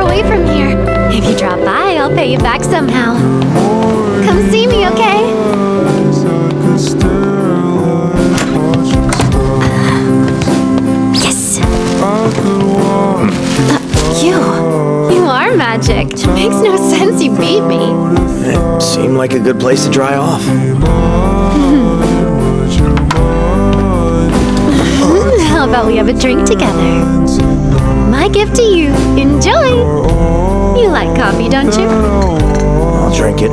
away from here. If you drop by, I'll pay you back somehow. Come see me, okay? Yes! You are magic. It makes no sense you beat me. It seemed like a good place to dry off. How about we have a drink together? My gift to you. Enjoy! You like coffee, don't you? I'll drink it.